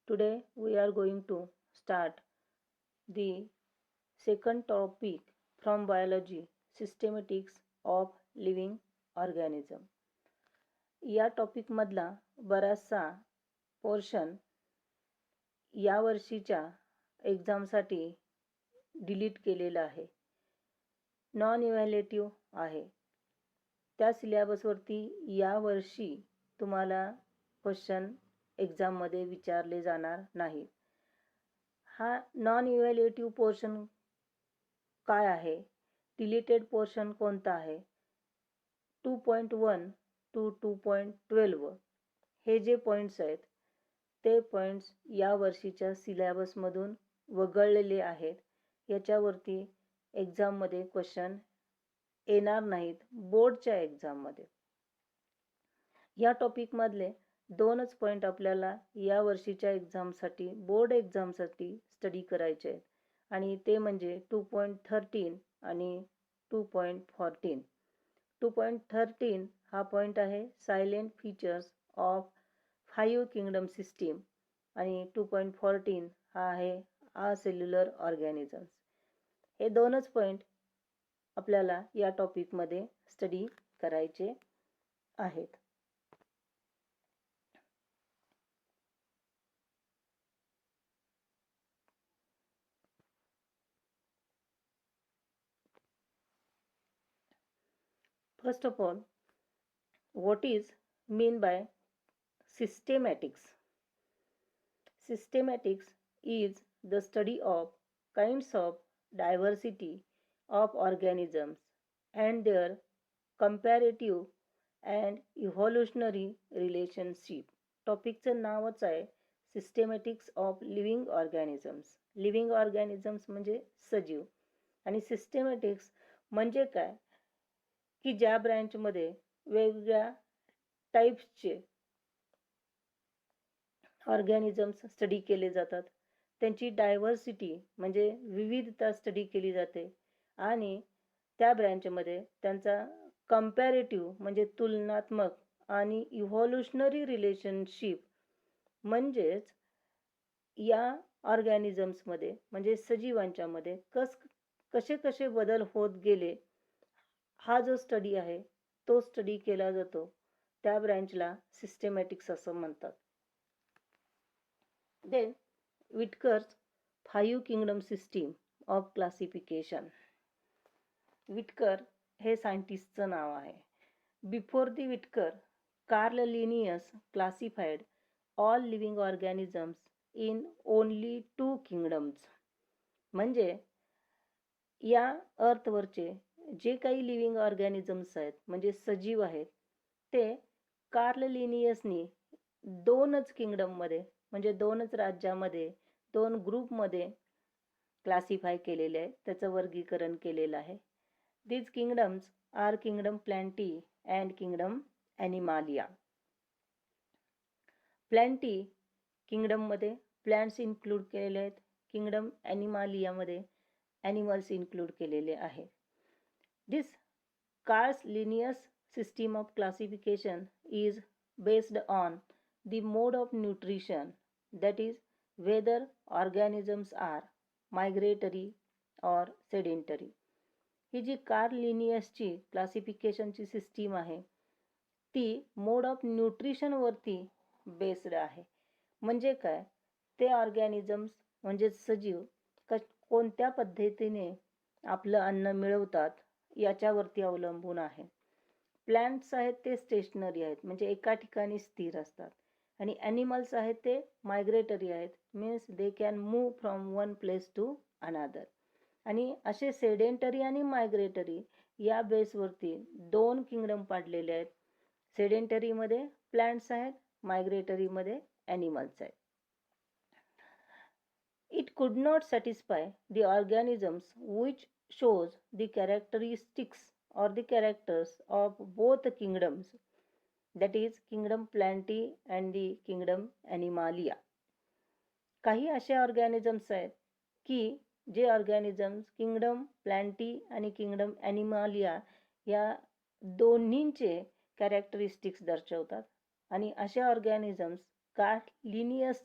Today we are going to start the second topic from biology, systematics of living organism. या topic मधला बराचसा portion या वर्षीच्या एक्झामसाठी डिलीट केलेला आहे. नॉन इव्हॅल्युएटिव्ह आहे. त्या सिलेबसवरती या वर्षी तुम्हाला क्वेश्चन एक्झाममध्ये विचारले जाणार नाहीत. हा नॉन इव्हॅल्युएटिव्ह पोर्शन काय आहे, डिलीटेड पोर्शन कोणता आहे, 2.1 टू 2.12 हे जे पॉईंट्स आहेत ते पॉईंट्स या वर्षीच्या सिलेबसमधून वगळलेले आहेत. याच्यावरती एक्झाममध्ये क्वेश्चन येणार नाहीत बोर्डच्या एक्झाममध्ये. या टॉपिकमधले दोनच पॉईंट आपल्याला या वर्षीच्या एक्झामसाठी बोर्ड एक्झामसाठी स्टडी करायचे आहेत आणि ते म्हणजे 2.13 आणि 2.14. 2.13 हा पॉईंट आहे silent features of 5 kingdom system आणि 2.14 हा आहे असेल्युलर ऑर्गॅनिझम्स. हे दोनच पॉईंट आपल्याला या टॉपिकमध्ये स्टडी करायचे आहेत. First of all, what is mean by systematics? Systematics is the study of kinds of diversity of organisms and their comparative and evolutionary relationship. टॉपिकचं नावच आहे systematics of living organisms. Living organisms म्हणजे सजीव आणि सिस्टेमॅटिक्स म्हणजे काय की ज्या ब्रँचमध्ये वेगवेगळ्या टाईप्सचे ऑर्गॅनिझम्स स्टडी केले जातात, त्यांची डायव्हर्सिटी म्हणजे विविधता स्टडी केली जाते आणि त्या ब्रँचमध्ये त्यांचा कंपॅरेटिव्ह म्हणजे तुलनात्मक आणि इव्हॉल्युशनरी रिलेशनशिप म्हणजेच या ऑर्गॅनिझम्समध्ये म्हणजे सजीवांच्यामध्ये कसे कसे बदल होत गेले हा जो स्टडी आहे तो स्टडी केला जातो. त्या ब्रँचला सिस्टेमॅटिक्स असं म्हणतात. Then Whittaker's 5 kingdom system of classification. Whittaker हे सायंटिस्टचं नाव आहे. Before the Whittaker, Carl Linnaeus classified all living organisms in only 2 kingdoms. म्हणजे या अर्थवरचे जे काही लिव्हिंग ऑर्गॅनिझम्स आहेत म्हणजे सजीव आहेत ते कार्ल लिनियसनी 2च किंगडममध्ये म्हणजे 2च राज्यामध्ये 2 ग्रुपमध्ये क्लासिफाय केलेले आहे, त्याचं वर्गीकरण केलेलं आहे. These kingdoms are kingdom Plantae and kingdom Animalia. Plantae kingdom मध्ये प्लांट्स इन्क्लूड केलेले आहेत, किंगडम ॲनिमालिया मध्ये ॲनिमल्स इन्क्लूड केलेले आहेत. This Carl's Linnaeus system of classification is based on the mode of nutrition, that is whether organisms are migratory or sedentary. ही जी कार्ल लिनियसची क्लासिफिकेशनची सिस्टीम आहे ती मोड ऑफ न्यूट्रिशनवरती बेस्ड आहे. म्हणजे काय, ते ऑर्गॅनिझम्स म्हणजे सजीव कोणत्या पद्धतीने आपलं अन्न मिळवतात याच्यावरती अवलंबून आहे. प्लांट्स आहेत ते स्टेशनरी आहेत म्हणजे एका ठिकाणी स्थिर असतात आणि ॲनिमल्स आहेत ते मायग्रेटरी आहेत, means they can move from one place to another. आणि असे सेडेंटरी आणि मायग्रेटरी या बेसवरती 2 किंगडम पाडलेले आहेत. सेडेंटरीमध्ये प्लांट्स आहेत, मायग्रेटरीमध्ये ॲनिमल्स आहेत. It could not satisfy the organisms which shows the characteristics or the characters of both kingdoms, that is kingdom Plantae and the kingdom Animalia. काही असे ऑर्गॅनिझम्स आहेत की जे ऑर्गॅनिझम्स किंगडम प्लांटी आणि किंगडम ॲनिमालिया या दोन्हींचे characteristics दर्शवतात आणि असे ऑर्गॅनिझम्स कार्ल लिनियस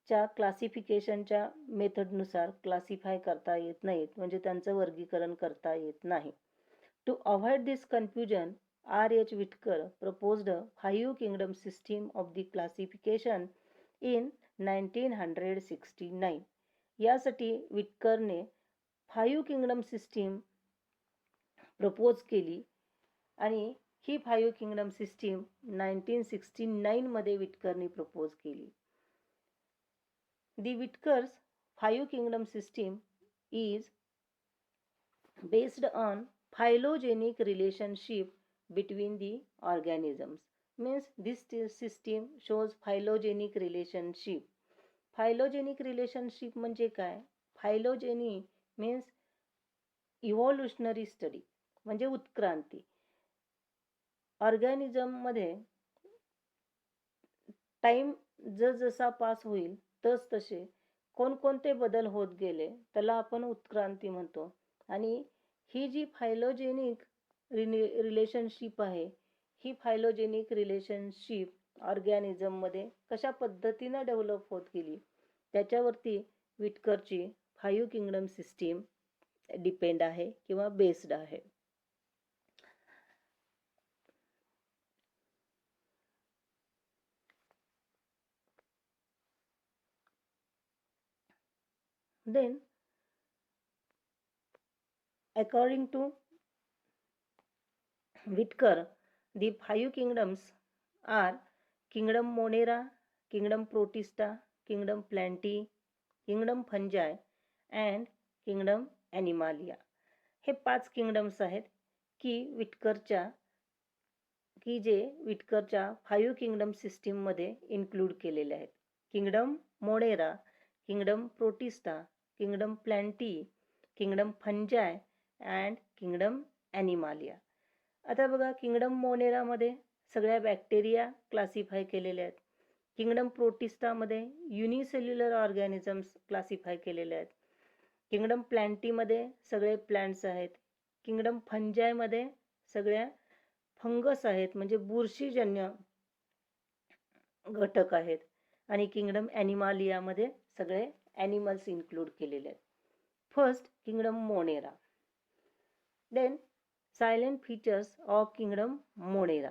च्या क्लासिफिकेशनच्या मेथडनुसार क्लासिफाय करता येत नाहीत, म्हणजे त्यांचं वर्गीकरण करता येत नाही. To avoid this confusion, R.H. Whittaker proposed a 5 kingdom system of the classification in 1969. यासाठी विटकरने 5 किंगडम सिस्टीम प्रपोज केली आणि ही 5 किंगडम सिस्टीम 1969 मध्ये विटकरने प्रपोज केली. The Whittaker's 5 kingdom system is based on phylogenetic relationship between the organisms. Means this system shows phylogenetic relationship. Phylogenetic relationship म्हणजे काय? Phylogeny means evolutionary study, म्हणजे उत्क्रांती. Organism मध्ये time जसा पास होईल तसे कोणकोणते बदल होत गेले त्याला आपण उत्क्रांती म्हणतो. आणि ही जी फायलोजेनिक रिलेशनशिप आहे, ही फायलोजेनिक रिलेशनशिप ऑर्गॅनिझम मध्ये कशा पद्धतीने डेव्हलप होत गेली त्याच्यावरती विटकरची 5 किंगडम सिस्टीम डिपेंड आहे किंवा बेस्ड आहे. Then, according to Whittaker, the 5 kingdoms are Kingdom Monera, Kingdom Protista, Kingdom Plantae, Kingdom Fungi and Kingdom Animalia. हे 5 किंगडम्स आहेत जे विटकरच्या 5 किंगडम सिस्टीम मध्ये इन्क्लूड केलेले आहेत. Kingdom Monera, kingdom Protista, kingdom Plantae, kingdom fungi and kingdom Animalia. आता बघा, kingdom मोनेरामध्ये सगळ्या बॅक्टेरिया क्लासिफाय केलेल्या आहेत. किंगडम प्रोटिस्टामध्ये युनिसेल्युलर ऑर्गॅनिझम्स क्लासिफाय केलेले आहेत. किंगडम प्लॅन्टीमध्ये सगळे प्लांट्स आहेत. किंगडम फंजायमध्ये सगळ्या फंगस आहेत, म्हणजे बुरशीजन्य घटक आहेत. आणि किंगडम ॲनिमालियामध्ये सगळे ॲनिमल्स इन्क्लूड केलेले आहेत. First, kingdom Monera. Then salient features of kingdom Monera.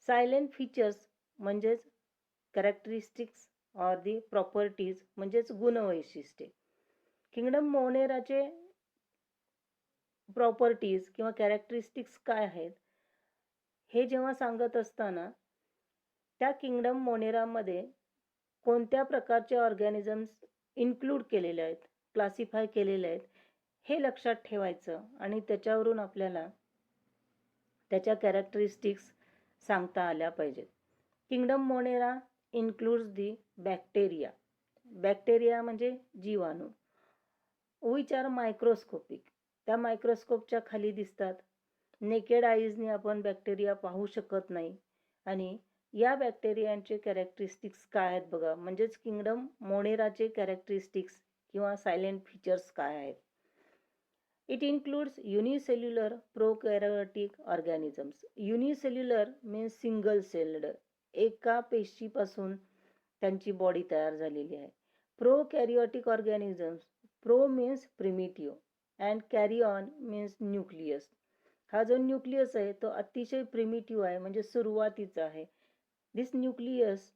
Salient features म्हणजेच कॅरेक्टरिस्टिक्स ऑर दी प्रॉपर्टीज, म्हणजेच गुणवैशिष्ट्ये. किंगडम मोनेराचे प्रॉपर्टीज किंवा कॅरेक्टरिस्टिक्स काय आहेत हे जेव्हा सांगत असताना त्या किंगडम मोनेरामध्ये कोणत्या प्रकारचे ऑर्गॅनिझम्स इन्क्लूड केलेले आहेत, क्लासिफाय केलेले आहेत, हे लक्षात ठेवायचं आणि त्याच्यावरून आपल्याला त्याच्या कॅरेक्टरिस्टिक्स सांगता आल्या पाहिजेत. किंगडम मोनेरा इन्क्लूड्स दी बॅक्टेरिया. बॅक्टेरिया म्हणजे जीवाणू, विच आर मायक्रोस्कोपिक. त्या मायक्रोस्कोपच्या खाली दिसतात. नेकेड आईजने आपण बॅक्टेरिया पाहू शकत नाही. आणि या बॅक्टेरियांचे कॅरेक्टरिस्टिक्स काय आहेत बघा, म्हणजेच किंगडम मोनेराचे कॅरेक्टरिस्टिक्स किंवा सायलेंट फीचर्स काय आहेत. It includes unicellular prokaryotic organisms. Unicellular means single celled, एका पेशीपासून त्यांची बॉडी तयार झालेली आहे. Prokaryotic organisms, pro means primitive and karyon means nucleus. हा जो न्यूक्लियस आहे तो अतिशय प्रिमिटिव्ह आहे, म्हणजे सुरुवातीचा आहे. This nucleus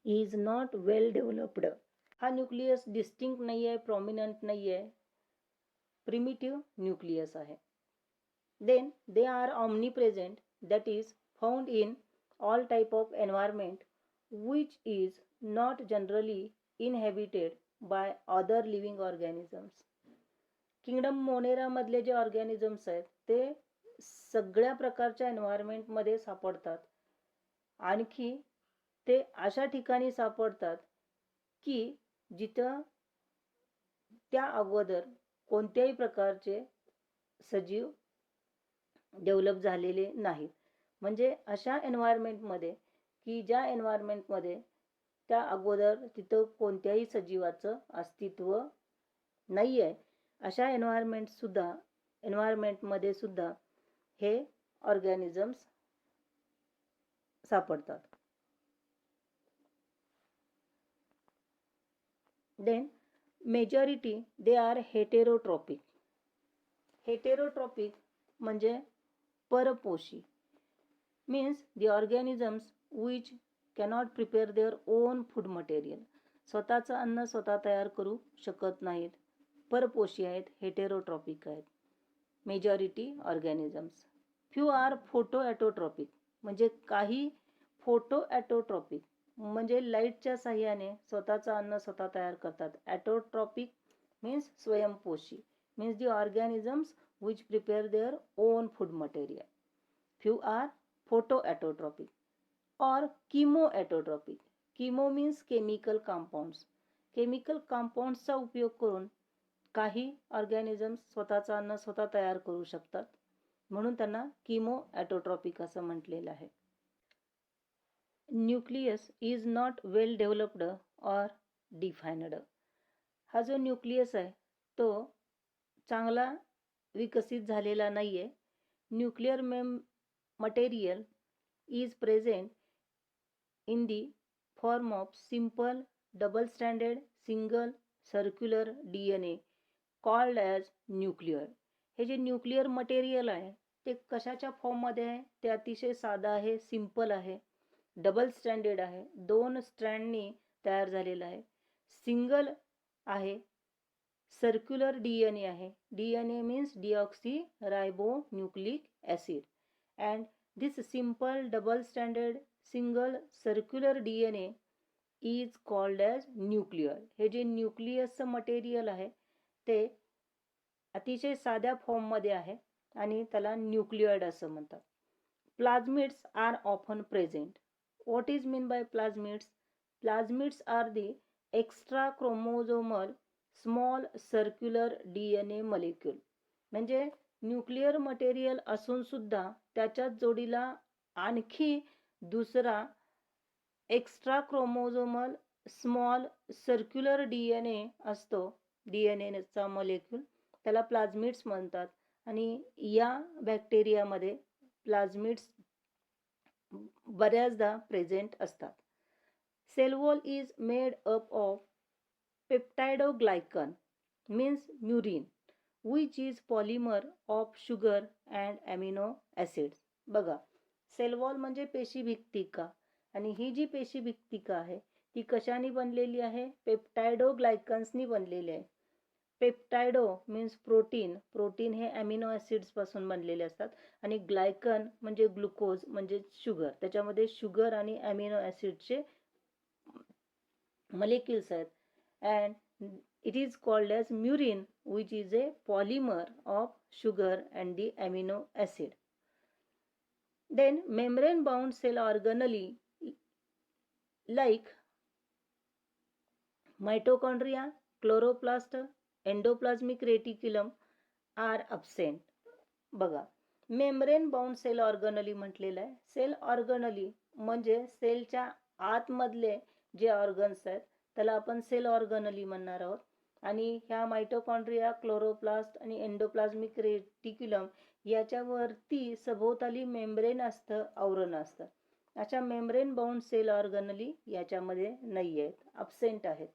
is not well developed. हा न्यूक्लियस डिस्टिंक्ट नाही आहे, प्रॉमिनंट नाही आहे, प्रिमिटिव्ह न्यूक्लियस आहे. Then they are omnipresent, that is found in all type of environment which is not generally inhabited by other living organisms. Kingdom मोनेरामधले जे organisms आहेत ते सगळ्या प्रकारच्या एन्व्हायरमेंटमध्ये सापडतात. आणखी ते अशा ठिकाणी सापडतात की जिथं त्या अगोदर कोणत्याही प्रकारचे सजीव डेव्हलप झालेले नाहीत. म्हणजे अशा एन्व्हायरमेंटमध्ये की ज्या एन्व्हायरमेंटमध्ये त्या अगोदर तिथं कोणत्याही सजीवाचं अस्तित्व नाही आहे, अशा एन्व्हायरमेंटमध्ये सुद्धा हे ऑर्गॅनिझम्स सापडतात. Then majority they are heterotrophic. Heterotrophic म्हणजे परपोषी, means the organisms which cannot prepare their own food material. स्वतःचं अन्न स्वतः तयार करू शकत नाहीत, परपोषी आहेत, हेटेरोट्रॉपिक आहेत. Majority organisms. फ्यू आर फोटोॲटोट्रॉपिक, म्हणजे काही फोटोॲटोट्रॉपिक म्हणजे लाईटच्या साह्याने स्वतःचं अन्न स्वतः तयार करतात. ॲटोट्रॉपिक means स्वयंपोषी, means the organisms which prepare their own food material. Few are photoautotropic or chemoautotropic. Chemo means chemical compounds. Chemical compounds चा उपयोग करून काही ऑर्गॅनिझम्स स्वतःचं अन्न स्वतः तयार करू शकतात, म्हणून त्यांना chemoautotropic असं म्हटलेलं आहे. Nucleus is not well developed और डिफाइन्ड. हा जो न्यूक्लियस आहे तो चांगला विकसित झालेला नाही आहे. Nuclear material is present in the form of simple double stranded single circular DNA called as nuclear. हे जे न्यूक्लियर मटेरियल आहे ते कशाच्या फॉर्ममध्ये आहे? ते अतिशय साधा आहे, सिंपल आहे, डबल स्ट्रँडेड आहे, 2 स्ट्रँडनी तयार झालेलं आहे, सिंगल आहे, सर्क्युलर DNA आहे. DNA means deoxy ribonucleic acid, and this simple double stranded single circular DNA is called as nuclear. हे जे न्यूक्लियसचं मटेरियल आहे ते अतिशय साध्या फॉर्ममध्ये आहे आणि त्याला न्यूक्लियड असं म्हणतात. Plasmids are often present. What is mean by plasmids? Plasmids are the extra chromosomal small circular DNA molecule. म्हणजे न्यूक्लियर मटेरियल असून सुद्धा त्याच्या जोडीला आणखी दुसरा extra chromosomal small circular DNA असतो, DNAचा मॉलिक्यूल, त्याला प्लाझमिड्स म्हणतात. आणि या बॅक्टेरियामध्ये प्लाझमिड्स बऱ्याचदा प्रेझेंट असतात. Cell wall is made up of peptidoglycan means murein which is polymer of sugar and amino acids. बघा, सेल वॉल म्हणजे पेशीभित्तिका, आणि ही जी पेशीभित्तिका आहे ती कशाने बनलेली आहे? पेप्टाइडोग्लायकन्सनी बनलेली आहे. पेप्टाइडो मीन्स प्रोटीन, प्रोटीन हे अमिनो ॲसिड्स पासून बनलेले असतात, आणि ग्लायकन म्हणजे ग्लुकोज म्हणजे शुगर, त्याच्यामध्ये शुगर आणि अमिनो ॲसिडचे molecules आहेत. And it is called as murin, which is a polymer of sugar and the amino acid. Then membrane bound cell organelle like mitochondria, chloroplast, endoplasmic reticulum are absent. बघा, membrane bound sale organelle म्हटलेलं आहे. Sale organelle म्हणजे सेलच्या आतमधले जे organs आहेत त्याला आपण सेल ऑर्गनली म्हणणार आहोत. आणि ह्या मायटोकॉन्ड्रिया, क्लोरोप्लास्ट आणि एंडोप्लाझमिक रेटिक्युलम याच्यावरती सभोवताली मेम्ब्रेन असतं, आवरण असतं. अशा मेम्ब्रेन बाउंड सेल ऑर्गनली याच्यामध्ये नाही आहेत, अब्सेंट आहेत.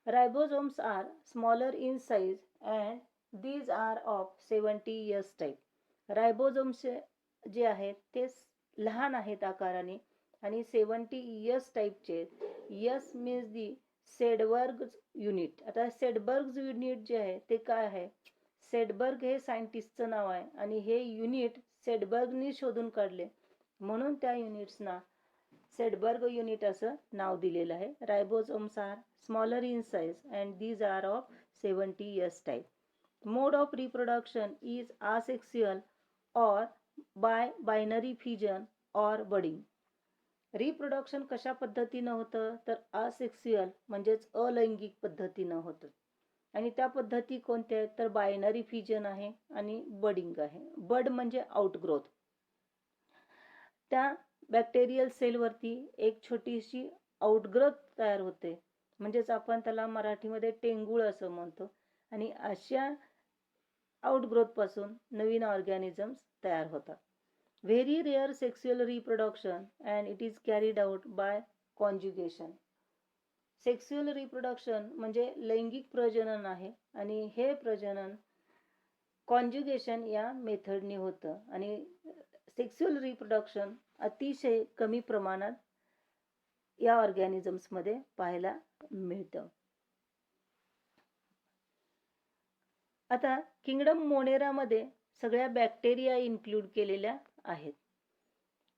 Ribosomes are smaller in size and these are of 70 years type. Ribosomes जे आहेत ते लहान आहेत आकाराने आणि 70 years टाईपचे. S means the Svedberg unit. आता सेडबर्ग युनिट जे आहे ते काय आहे? सेडबर्ग हे सायंटिस्टचं नाव आहे आणि हे युनिट सेडबर्गनी शोधून काढले, म्हणून त्या युनिट्सना सेडबर्ग युनिट असं नाव दिलेलं आहे. Ribosomes are smaller in size and these are of 70 years type. Mode of reproduction is asexual or by binary fission or budding. Reproduction कशा पद्धतीनं होतं? तर असेक्स्युअल म्हणजेच अलैंगिक पद्धतीनं होतं. आणि त्या पद्धती कोणत्या आहेत? तर बायनरी फिजन आहे आणि बडिंग आहे. बड म्हणजे आउटग्रोथ. त्या बॅक्टेरियल सेलवरती एक छोटीशी आउटग्रोथ तयार होते, म्हणजेच आपण त्याला मराठीमध्ये टेंगूळ असं म्हणतो. आणि अशा आउटग्रोथ पासून नवीन ऑर्गॅनिझम्स तयार होतात. Very rare sexual reproduction and it is carried out by conjugation. Sexual reproduction म्हणजे लैंगिक प्रजनन आहे आणि हे प्रजनन कॉन्ज्युगेशन या मेथडने होतं आणि सेक्स्युअल रिप्रोडक्शन अतिशय कमी प्रमाणात या ऑर्गॅनिझम्समध्ये पाहायला मिळतं. आता किंगडम मोनेरामध्ये सगळ्या बॅक्टेरिया इन्क्लूड केलेल्या आहेत.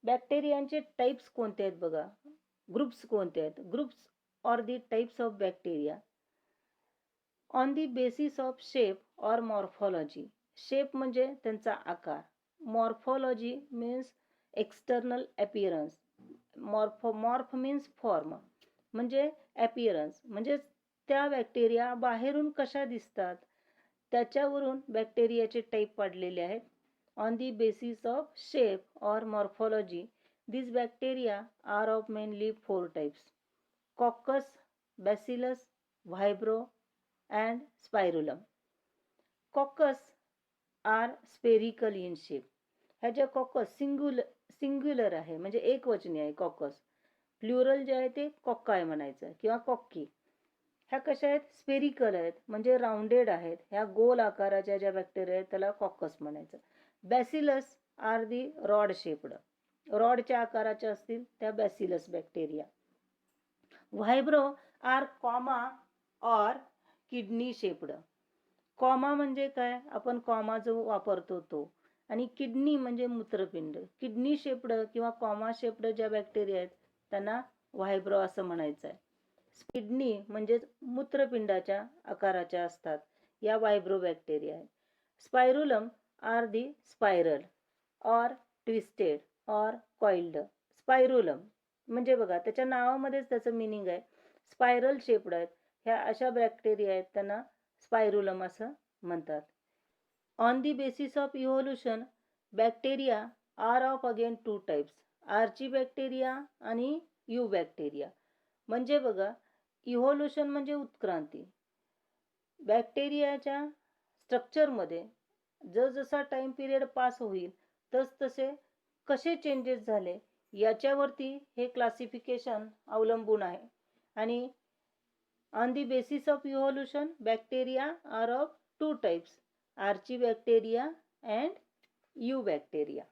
बॅक्टेरियांचे टाइप्स कोणते आहेत बघा, ग्रुप्स कोणते आहेत. Groups or the types of bacteria on the basis of shape or morphology. Shape म्हणजे त्यांचा आकार, morphology means external appearance, morph means form म्हणजे अपीयरन्स म्हणजे त्या बॅक्टेरिया बाहेरून कशा दिसतात त्याच्यावरून बॅक्टेरियाचे टाईप पाडलेले आहेत. On the basis of shape or morphology these bacteria are of mainly 4 types: coccus, bacillus, vibrio and spirillum. Coccus are spherical in shape. ह्या ज्या कॉकस सिंग्युलर आहे म्हणजे एकवचनी आहे कॉकस, प्लुरल जे आहे ते कॉकाय म्हणायचं किंवा कॉक्की. ह्या कशा आहेत, स्पेरिकल आहेत म्हणजे राउंडेड आहेत. ह्या गोल आकाराच्या ज्या बॅक्टेरिया आहेत त्याला कॉकस म्हणायचं. Bacillus are the rod shaped, रॉडच्या आकाराच्या असतील त्या bacillus bacteria. Vibrio are comma or kidney shaped. Comma म्हणजे काय, आपण कॉमा जो वापरतो तो, आणि किडनी म्हणजे मूत्रपिंड. किडनी शेप्ड किंवा कॉमा शेप्ड ज्या बॅक्टेरिया आहेत त्यांना व्हायब्रो असं म्हणायचं आहे. किडनी म्हणजे मूत्रपिंडाच्या आकाराच्या असतात या व्हायब्रो बॅक्टेरिया आहेत. Spirillum are the spiral or twisted or coiled. Spirillum म्हणजे बघा त्याच्या नावामध्येच त्याचं मिनिंग आहे, स्पायरल शेप्ड आहेत. ह्या अशा बॅक्टेरिया आहेत त्यांना स्पायरुलम असं म्हणतात. On the basis of evolution bacteria are of again 2 types: archaebacteria आणि यू बॅक्टेरिया. म्हणजे बघा इव्होल्युशन म्हणजे उत्क्रांती. बॅक्टेरियाच्या स्ट्रक्चरमध्ये जसा टाइम पिरियड पास होईल तसे कसे चेंजेस झाले याच्यावरती हे क्लासिफिकेशन अवलंबून आहे. आणि on the basis of evolution bacteria are of 2 types: archaebacteria and you bacteria.